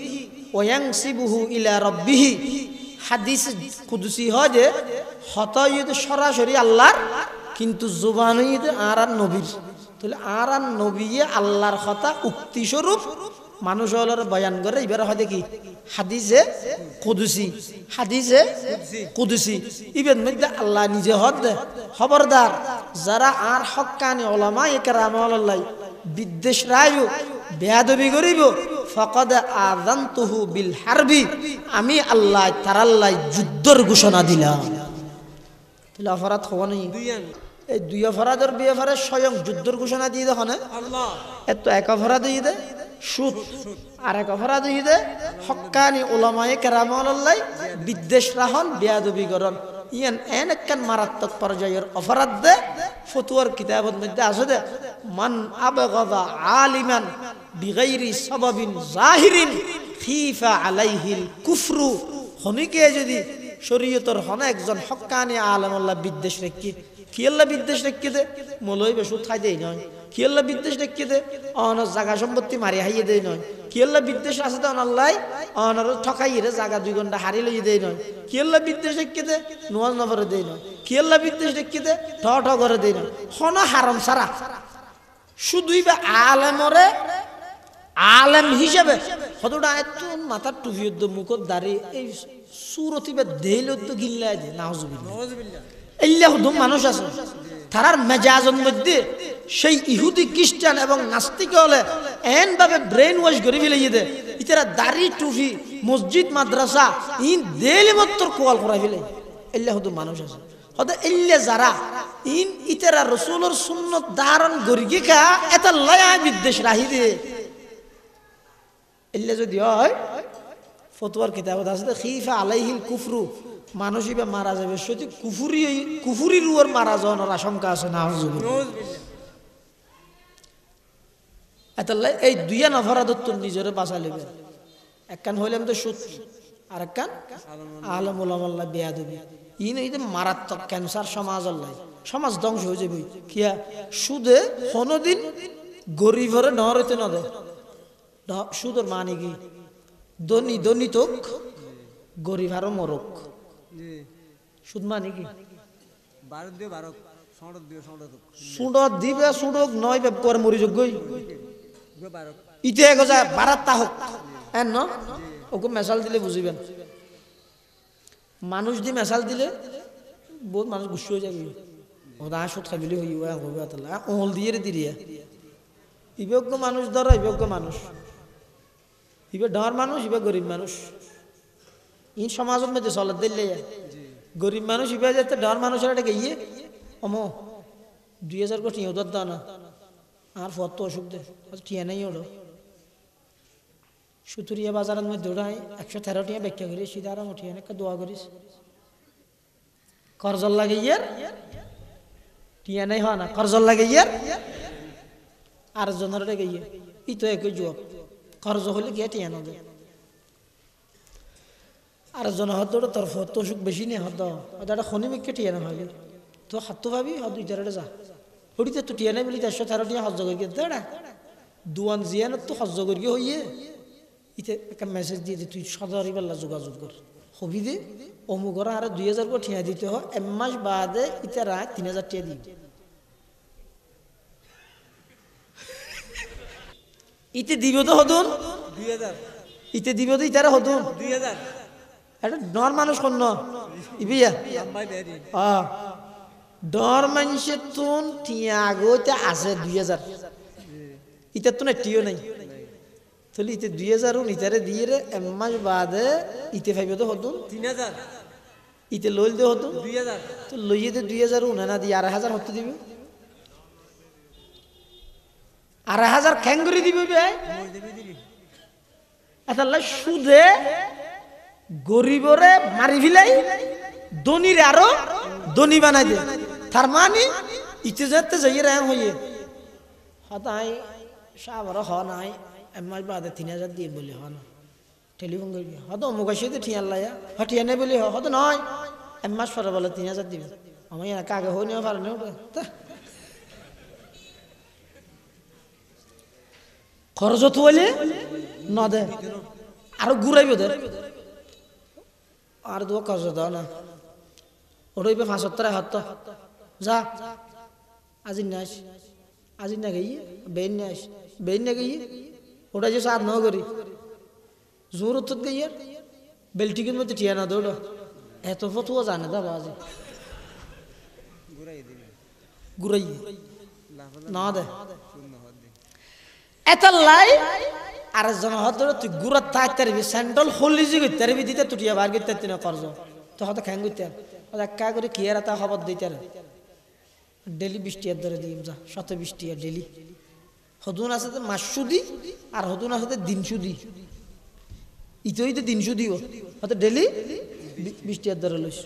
ওয়া ইয়ানসিবুহু ইলা রাব্বিহি। হাদিস কুদসি হয় যে হতায়িত সরাসরি আল্লাহর কিন্তু জুবানইদ আর নবীর তাহলে আর নবী আল্লাহর কথা উক্তি স্বরূপ মানুষ হলার বয়ান করে এবার হয় দেখি হাদিসে কুদসি ইবেন মধ্যে আল্লাহ নিজে হদ দে খবরদার যারা আর হক্কানি উলামায়ে কেরাম আল্লাহ বিদ্বেষ রায় বেয়াদবি করিব ফাকাদ আযানতুহু বিল হারবি আমি আল্লাহ তার আল্লাহ যুদ্ধের ঘোষণা দিলাম। তাহলে অপরাধ হওয়া নেই এই দুই অপরাধের বিয়ে ফেরে স্বয়ং যুদ্ধের ঘোষণা দিয়ে দেখো না এত এক অপরাধ দিয়ে দে সুদ আর এক অপরাধ দিয়ে দে হক্কানি উলামায়ে কেরাম আল্লাহ বিদ্বেষ রাহন বেয়াদবি করন ইয়ান এন একখান মারাত্মক পর্যায়ের অপরাধ দে ফতুয়ার কিতাবের মধ্যে আছে দে মান আবগাদা আলিমান বিগাইরি সাবাবিন জাহিরিন খিফা আলাইহিল কুফরু। হনিকে যদি শরীয়তের হন একজন হক্কানি আলেম আল্লাহ বিদ্বেষ রেখে কি আল্লাহ বিদ্বেষ রেখে দে মলই বেশু খাই দেই নয় কি আল্লাহ বিদ্বেষ দেখিয়ে দে অন জায়গা সম্পত্তি মারি হাইয়ে দেয় নয় কি আল্লাহ বিদ্বেষ আছে তো অনাল্লাই অনার ঠকাইয়ে জায়গা 2 ঘন্টা হারিয়ে লইয়ে দেয় নয় কি আল্লাহ বিদ্বেষ দেখিয়ে দে নোয়াজ নফরে দেয় নয় কি আল্লাহ বিদ্বেষ দেখিয়ে দে ঠ করে দেয় নয় হন হারাম সারা শুধুই বা আলেমরে আলেম হিসেবে কতটা এত মাথার টুপিয়দ্দ মুখত দাঁড়িয়ে এই সুরতি বা দেইলদ্দ গিল্লাই দে নাউজুবিল্লাহ ইল্লাহ হুদুম মানুষ আছে তারার মেজাজের মধ্যে সেই ইহুদি খ্রিস্টান এবং নাস্তিক হলে এন ভাবে ব্রেন ওয়াশ করে ফেলে দে ইতারা দাড়ি টুপি মসজিদ মাদ্রাসা ইন দেলি মাত্র কোয়াল করা ফেলে ইল্লাহ হুদুম মানুষ আছে হতে ইল্লে যারা ইন ইতারা রাসূলের সুন্নাত ধারণ গরিগে কা এত লয়া বিদ্বেষ রাহি দে ইল্লে যদি হয় ফতোয়ার কিতাবত আছে খিফা আলাইহিল কুফরু মানুষই বা মারা যাবে সত্যি কুফুরি রুয়ার মারা যাওয়ার আশঙ্কা আছে না এই 2 নফরাদত্ব নিজের বাঁচা লেবে একখান হইলাম তো সুদ আর একখান আলম উলামাল্লাহ বেয়াদবি ইন এই যে মারাত্মক ক্যান্সার সমাজ ধ্বংস হয়ে যাবে কিয়া সুদে কোনোদিন গরিবরে ডর হইতে না দেয় সুদের মানে কি ধনী তোক গরিব আরো মরক সুদ মানে কি সুডত দিবে সুডক নয় বেব করে মরি যোগ্যই ইতে গজা বারাত্তা হোক এন ন ওকে মেশাল দিলে বুঝিবেন মানুষ দি মেশাল দিলে বহুত মানুষ গুস্স হয়ে যাবে ওদা সুদ খাবিলি হইবা হইবা তালা ওল দিয়ে দিরিয়া ইবেজ্ঞ মানুষ ধরো ইবেজ্ঞ মানুষ ইবে ডর মানুষ ইবে গরিব মানুষ ইন সমাজের মধ্যে চলে দিলে গরিব মানুষ ইবে যেতে ডর মানুষের এটা গিয়ে অমো 2000 কোটি উদর দাও না আর ফত অসুখ দে টিয়া নাই ওড়ো সুতুরিয়া বাজারের মধ্যে ওড়াই 113 টিয়া ব্যাখ্যা করি সিধারা উঠিয়ে একটা দোয়া করিস করজল লাগে ইয়ার টিয়া নাই হয় না করজল লাগে ইয়ার আর জনের রে গিয়ে ই তো একই জবাব খরচ হলে গিয়ে টিয়া না দে আর জন হদ তোর ফত অসুখ বেশি নেই হদ ওটা খনি মিকে টিয়া না ভাবি তো হাত তো ভাবি হদ ইজারে যা হড়িতে তো টিয়া নাই বলি 113 টিয়া হজ্জ করি গিয়ে দেড়া দুয়ান জিয়ানত তো হজ্জ করি গিয়ে হইয়ে ইতে একটা মেসেজ দিয়ে তুই সদরি বেলা যোগাযোগ কর হবি দে অমুকরা আর 2000 কো টিয়া দিতে হয় 1 মাস বাদে ইতে রাত 3000 টিয়া দিই ইতে দিব তো হদুন 2000 ইতে দিব তো ইতারে হদুন 2000 এটা ডর মানুষ কোন ইবিয়া ডর মানুষে তুন টিয়া আগতে আছে 2000 ইতার তো না টিও নাই তাহলে ইতে 2000 ইতারে দিয়ে রে 1 মাস বাদে ইতে পাইবে তো হদুন 3000 ইতে লইল দে হদুন 2000 তো লইয়ে দে 2000 উনা না দিয়ে 8000 হতে দিবে 8000 খেঙ্গুরি দিবে ভাই আল্লাহ সুদে গরিবরে মারি ফিলাই ধনীরে আরো ধনী বানাই দে তার মানে ইতে যেতে যাই রে হইয়ে হতাই সাবর হ নাই এমাই বাদে 3000 দিয়ে বলে হ না টেলিফোন করবি হত মুগাইতে ঠিয়া লাইয়া হঠিয়া নেই বলি হত নয় এক মাস পরে বলে 3000 দিবে আমি কাগে হই নিও পারে না খরচ তো হইলে না দে আরো ঘুরাইবে দে আর দো খরচ দাও না ওটাইবে 75 হাত যা আজি নাস আজি না গই বেন নাস বেন না গই ওটা যে সাথ ন করি জরুরত গই यार বেলটিকের মধ্যে টিয়া না দৌড় এত ফতোয়া জানে দা বাজি ঘুরাই না দে এত লাই আর জন হদর তুই গুরাত তাইতার বি স্যান্ডল হলি জি গইতার বি দিতে তুটিয়া বার গইতার তিনা করজ তো হত খাং গইতার একা করে কি আর তা খবর দিতার ডেলি 20 টিয়া ধরে দিম যা 120 টিয়া ডেলি হদুন আছে তো মাসুদি আর হদুন আছে তো দিনসুদি ইতই তো দিনসুদি হত ডেলি 20 টিয়া ধরে লইস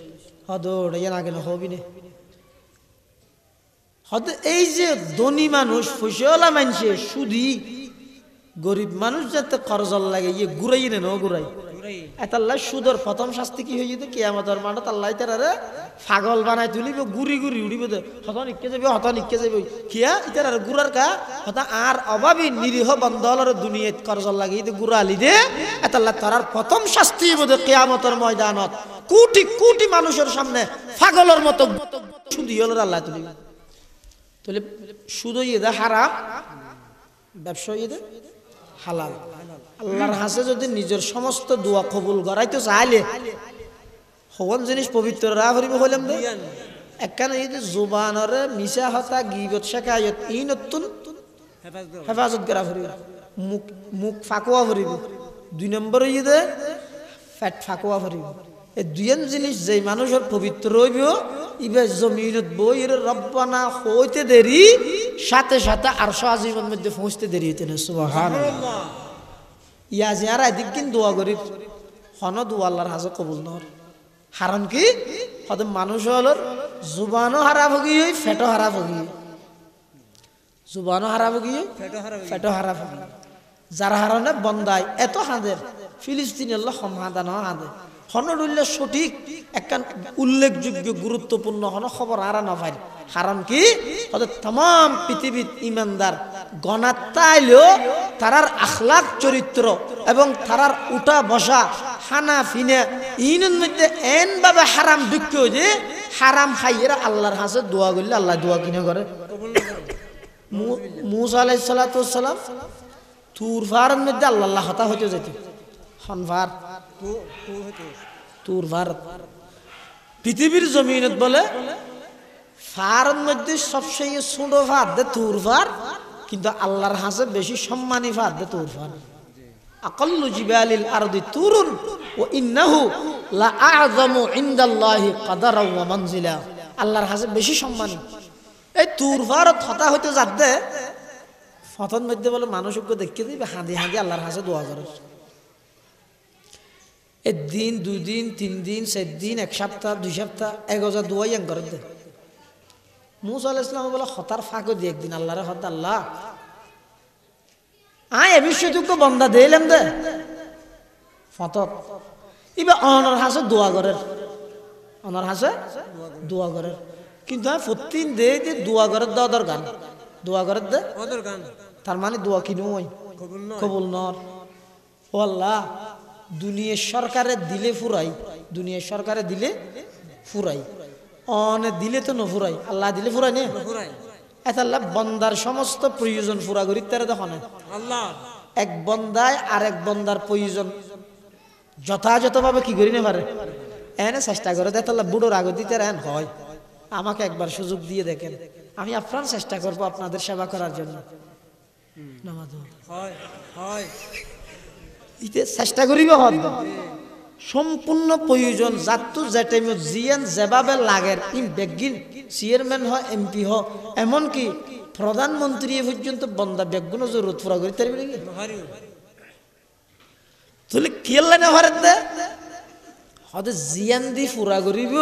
হদর ইয়া না কেন হবি না হত এই যে ধনী মানুষ ফসলা মানুষে সুদি গরিব মানুষ যাতে খরচ লাগে ইয়ে ঘুরাই না ঘুরাই এতাল্লাহ সুদর প্রথম শাস্তি কি হয়ে যেত কিয়ামতের মাঠে আল্লাহ তারারে পাগল বানাই তুলিব গুড়ি গুড়ি উড়িব দে হতন ইকে যাবে হতন ইকে যাবে কিয়া ইতার গুড়ার কা হতা আর অভাবী নিরীহ বন্ধলর দুনিয়াত করজল লাগিয়ে দে গুড়ালি দে এতাল্লাহ তারার প্রথম শাস্তি বোধ কিয়ামতের ময়দানত কোটি কোটি মানুষের সামনে পাগলের মতো সুদি হল আল্লাহ তুলিব তাহলে সুদ ইদে হারাম ব্যবসা ইদে হালাল আল্লাহর হাসে যদি নিজের সমস্ত দোয়া কবুল করাইতে চাইলে হন জিনিস পবিত্র রা হরিব হইলাম দে একখানে এই যে জুবানরে মিশা হতা গীবত শেখায়ত ই নতুন হেফাজত করা হরিব মুখ মুখ ফাকুয়া হরিব 2 নম্বর এই যে ফ্যাট ফাকুয়া হরিব এই দুইজন জিনিস যে মানুষের পবিত্র হইব ইবে জমিনত বইর রব্বানা হইতে দেরি সাথে সাথে আরশ আজিমের মধ্যে পৌঁছতে দেরি হইতে না সুবহানাল্লাহ ইয়া জিয়ারা দিকিন দোয়া করি হন দোয়া আল্লাহর হাজে কবুল নর হারান কি হয়তো মানুষ হলোর জুবানও হারাব গিয়ে ফেটো হারাব গিয়ে জুবানও হারাব গিয়ে ফেটো হারাব গিয়ে যারা হারানে বন্দায় এত হাঁদের ফিলিস্তিনি আল্লাহ সমাধান হাঁদে হনরুল্লাহ সঠিক একখান উল্লেখযোগ্য গুরুত্বপূর্ণ হন খবর হারা না পাই কারণ কি হয়তো तमाम পৃথিবীর ইমানদার গণাত্তাইলেও তারার আখলাক চরিত্র এবং তারার উঠা বসা খানা ফিনা ইনের মধ্যে এন ভাবে হারাম দুঃখ যে হারাম খাইয়েরা আল্লাহর হাসে দোয়া করলে আল্লাহ দোয়া কিনে করে মুসা আলাইহিস সালাতু ওয়াস সালাম তুর ফারের মধ্যে আল্লাহ হতা হতে যেত হনফার তুর ভারত পৃথিবীর জমিনত বলে ফারের মধ্যে সবচেয়ে ছোট ফার দে তুর ফার কিন্তু আল্লাহর হাসে বেশি সম্মানী ফার দে তুর ফার আকাল্লু জিবালিল আরদি তুরুন ওয়া ইন্নাহু লা আ'যামু ইনদাল্লাহি কদরা ওয়া মানজিলা আল্লাহর হাসে বেশি সম্মানী এই তুর ফারত হতা হইতে যাচ্ছে ফতন মধ্যে বলে মানুষকে দেখতে দিবে হাঁদি হাঁদি আল্লাহর হাসে দোয়া করে एक दिन 2 दिन 3 दिन 7 दिन 1 সপ্তাহ 2 সপ্তাহ 1000 দোয়াই আং করে দে মুসা আলাইহিস সালাম বলে খতার ফাঁকো দি একদিন আল্লাহরে হদ আল্লাহ আয় বিশ্বযুক্ত বান্দা দেইলাম দে ফতত ইবে অনর হাসে দোয়া করে অনর হাসে দোয়া করে কিন্তু প্রতিদিন দে যে দোয়া করে দর গান দোয়া করে দে দর গান তার মানে দোয়া কিনু হই কবুল নর ও আল্লাহ দুনিয়া সরকারে দিলে ফুরাই দুনিয়া সরকারে দিলে ফুরাই অনে দিলে তো ন ফুরাই আল্লাহ দিলে ফুরাই নে এত আল্লাহ বন্দার সমস্ত প্রয়োজন ফুরা করি তারা দেখনে আল্লাহ এক বন্দায় আর এক বন্দার প্রয়োজন যথাযথভাবে কি করি না পারে এনে চেষ্টা করে দেখ আল্লাহ বুড়োর আগে দিতে এন হয় আমাকে একবার সুযোগ দিয়ে দেখেন আমি আপ্রাণ চেষ্টা করব আপনাদের সেবা করার জন্য নামাজ হয় হয় ইতে চেষ্টা করিবে হদ সম্পূর্ণ প্রয়োজন যাত্তু যেটাইম জিয়ান যেভাবে লাগের ইম বেগিন চেয়ারম্যান হয় এমপি হ এমন কি প্রধানমন্ত্রী পর্যন্ত বন্দা বেগুন জরুরত পুরা করি তার নাকি তাহলে কেলা না হরে দে হদে জিয়ান দি পুরা করিব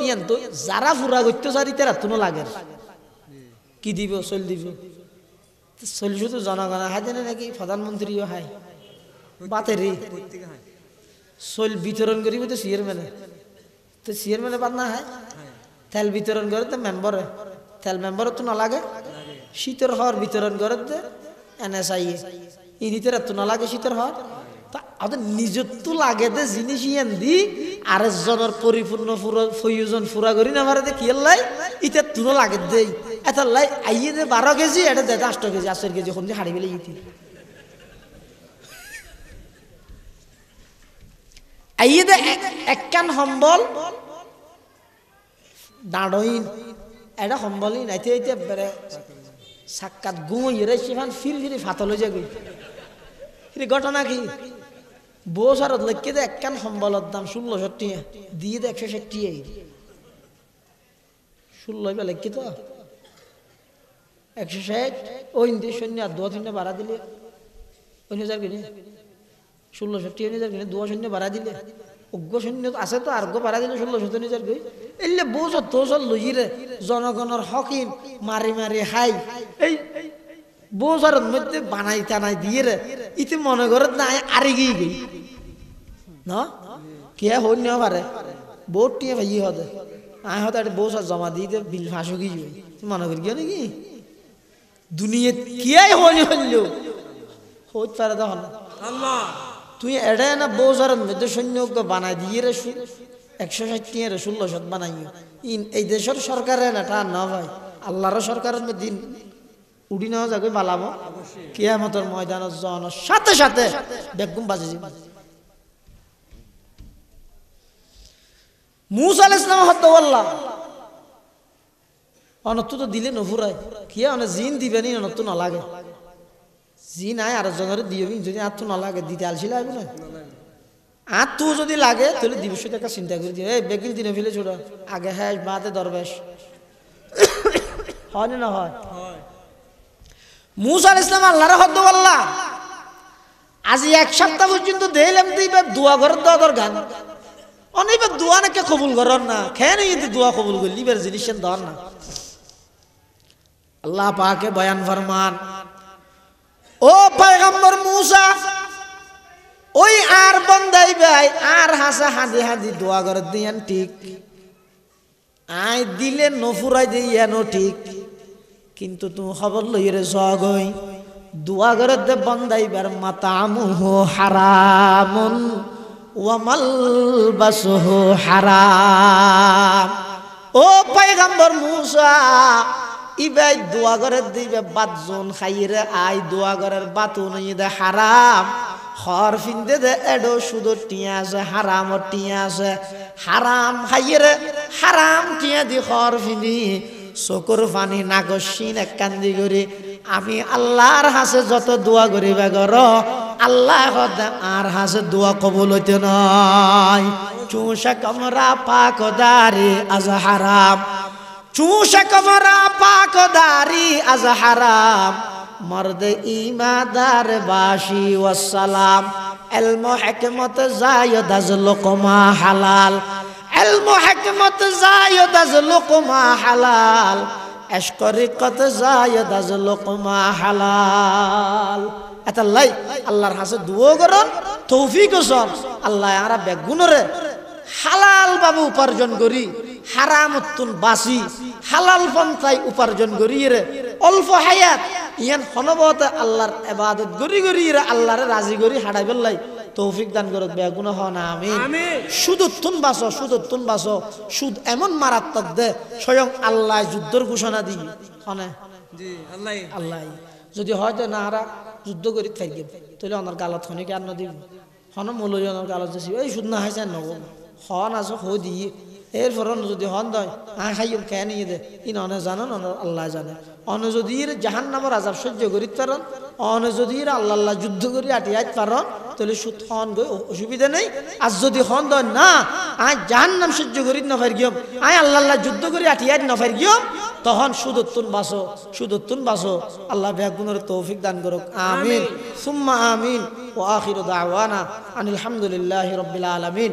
ইয়ান তো যারা পুরা করতে চারি তারা তুনো লাগের কি দিব চল দিব চল শুধু জনগণ হাই জানে নাকি প্রধানমন্ত্রীও হাই বাতেরি সোল বিতরণ করিব তো চেয়ারম্যানে বাদ না হয় তেল বিতরণ করে তো মেম্বারে তেল মেম্বার তো না লাগে শীতের হওয়ার বিতরণ করে তো NSI ইনিতে তো না লাগে শীতের হওয়ার তা আমাদের নিজের তো লাগে দে জিনিস ইয়ান দি আরেকজনের পরিপূর্ণ প্রয়োজন পুরা করি না পারে কি লাই ইতে তুনো লাগে দেই এটা লাই আইয়ে দে 12 কেজি এটা দে 8 কেজি 8 কেজি কোন হাড়ি বেলে ইতি আইয়ে দে একখান সম্বল দাঁড়ইন এটা সম্বলই নাইতে আইতে বেড়ে সাক্ষাৎ ঘুমিয়ে সেখান ফির ফিরি ফাতল হয়ে যাবে ঘটনা কি বউ সারত লেখকে দে একখান সম্বলের দাম 1600 টাকা দিয়ে দে 160 টাকা 16 লেখকি তো 160 ওই শূন্য আর 2 বাড়া দিলে 9000 কিনে 1600 টাকা কিনে 2 বাড়া দিলে অজ্ঞ শূন্য আছে তো আর বাড়া দিলে 1600 গই এলে বউ তোর লইরে জনগণের হকিম মারি মারি হাই এই বউসার মধ্যে বানাই টানাই দিয়ে রে ইতি মনে করে না আরে গিয়ে গই না কে হই না পারে বহুত টিয়ে ভাই হদে আয় হতে একটা বউ জমা দিয়ে দে বিল ফাঁসো কি যাই তুই মনে করি গিয়ে নাকি দুনিয়া কে হইনি হইল হইতে পারে তখন তুই এড়ে না বউ যার মধ্যে সৈন্য বানাই দিয়ে রে 160 রে 1600 বানাইও এই দেশের সরকারে না তা না ভাই আল্লাহর সরকারের মধ্যে উড়ি নেওয়া যাবে বালাবো কিয়ামতের ময়দানের জনের সাথে সাথে বেগুম বাজে যাবে মুসা আলাইহিস সালাম হত্যা আল্লাহ অনত তো দিলে নফুরায় কিয়া অনে জিন দিবেনি অনত না লাগে জিন আয় আর জনের দিবি যদি আর তো না লাগে দিতে আলছিল আইব না আর তো যদি লাগে তাহলে দিবস একটা চিন্তা করে দিয়ে এই বেগিল দিনে ফেলে ছোট আগে হ্যাঁ বাদে দরবেশ হয় না হয় মুসা আলাইহিস সালাম আল্লাহর হত্যা আল্লাহ আজি এক সপ্তাহ পর্যন্ত দেইলাম দিবে দোয়া করে দর গান অনেকবার দোয়া নাকি কবুল করার না কেন কিন্তু দোয়া কবুল করলি এবার জিনিস ধর না আল্লাহ পাকে বয়ান ফরমান ও পয়গম্বর মুসা ওই আর বন্দাই ভাই আর হাসা হাদি হাদি দোয়া করে দিয়ান ঠিক আই দিলে নফুরাই দিয়ানো ঠিক কিন্তু তুমি খবর লই রে জগই দোয়া করে দে বন্দাইবার মাতামুহু হারামুন ওয়া মালবাসুহু হারাম ও পয়গম্বর মুসা ইবাই দোয়া করে দিবে বাতজন খাইরে আই দোয়া করার বাতুন ইদে হারাম খর ফিন্দে দে এডো শুধু টিয়া আছে হারাম টিয়া আছে হারাম খাইরে হারাম টিয়া দি খর ফিনি চকুর পানি নাগসিন এক কান্দি করে আমি আল্লাহর হাসে যত দোয়া করিবা গর আল্লাহ আর হাসে দোয়া কবুল হইতে নয় চুষা কমরা পাকদারি আজ হারাম চুষা কমরা পাকদারি আজ হারাম মর্দ ইমাদার বাসি ওয়াসসালাম ইলম হিকমত জায়দ আজ লুকমা হালাল ইলম হিকমত জায়দ আজ লুকমা হালাল এশকরিকত জায়দ আজ লুকমা হালাল এতাল্লাই আল্লাহর হাসে দুও করন তৌফিক ওসন আল্লাহ আরা বেগুনরে হালাল ভাবে উপার্জন করি হারামতুন বাসি হালাল পন্থায় উপার্জন করি রে অল্প হায়াত ইয়ান হনবত আল্লাহর ইবাদত করি করি রে আল্লাহরে রাজি করি হাড়াই বেলাই তৌফিক দান করুক বেগুন হন আমিন সুদতুন বাসো সুদ এমন মারাত্মক দে স্বয়ং আল্লাহ যুদ্ধের ঘোষণা দি হনে জি আল্লাহ যদি হয়তো না হারা যুদ্ধ করি থাকি তাহলে অনার গালত হনে কি আর না দিব হন মূল্য অনার গালত যাচ্ছি এই সুদ না হাইছে নব হন আছো হো দিয়ে এরপর যদি হন দয় খাইম খেয়ে নিয়ে দে ইন অনে জানেন আল্লাহ জানে অনে যদি জাহান্নামের আযাব সহ্য করিত পারেন অনে যদি আল্লাহ যুদ্ধ করি আটিয়াইত পারেন তাহলে সুদ হন গই অসুবিধা নেই আর যদি হন দয় না আয় জাহান্নাম সহ্য করিত না পারি গিয়ম আয় আল্লাহ যুদ্ধ করি আটিয়াইত না পারি গিয়ম তখন সুদতুন বাসো আল্লাহ বেগুনের তৌফিক দান করুক আমিন সুম্মা আমিন ওয়া আখিরু দাওয়ানা আনিল হামদুলিল্লাহি রাব্বিল আলামিন।